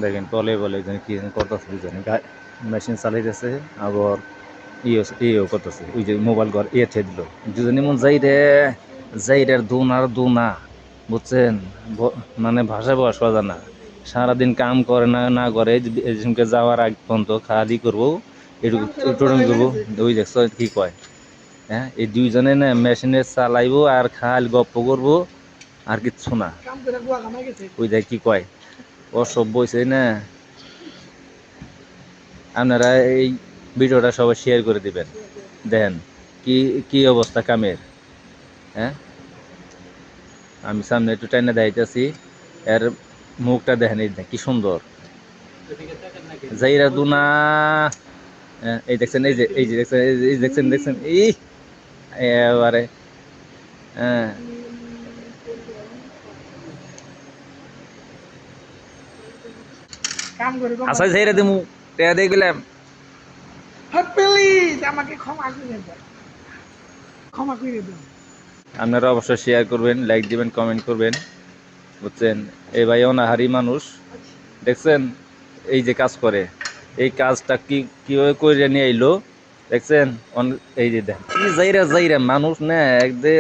দেখেন তলে বলে একজন কি করতেছে, দুজনে মেশিন চালাইতেছে, আবার ইয়েও করতেছে, ওই যে মোবাইল ঘর ইয়ে ঠে দিল, দুজনে মন যাই রে দু না বুঝছেন। মানে ভাষা বয়স কথা না, সারাদিন কাম করে না না করে, এজনকে যাওয়ার আগ পর্যন্ত খালি করবো, এটুকু টোটন করবো। ওই দেখছো কি কয়, হ্যাঁ এই দুইজনে না মেশিনে চালাইবো আর খালি গপ্প করবো, আর কিচ্ছু না। ওই দেখ কি কয়, অসভ্য হইছে না। আপনারা এই ভিডিওটা সবাই শেয়ার করে দিবেন, দেখেন কি কি অবস্থা কামের। হ্যাঁ, আমি সামনে একটু টাইনা দেখাইতেছি, এর মুখটা দেখেন, এই কি সুন্দর, যাইরা দুনা। এই দেখছেন, এই যে দেখছেন, এই দেখছেন দেখছেন এই এবারে, হ্যাঁ আচ্ছা যাইরা দিমু, টেয়া দিয়ে গেলাম। প্লিজ আমাকে ক্ষমা করে দেন, ক্ষমা করে দেন। আপনারা অবশ্যই শেয়ার করবেন, লাইক দিবেন, কমেন্ট করবেন, বুঝছেন। এই ভাই অনাহারি মানুষ, দেখছেন এই যে কাজ করে, এই কাজটা কিভাবে করে নিয়ে আইলো, দেখছেন। এই যে দেখ কি যাইরা মানুষ না একদে,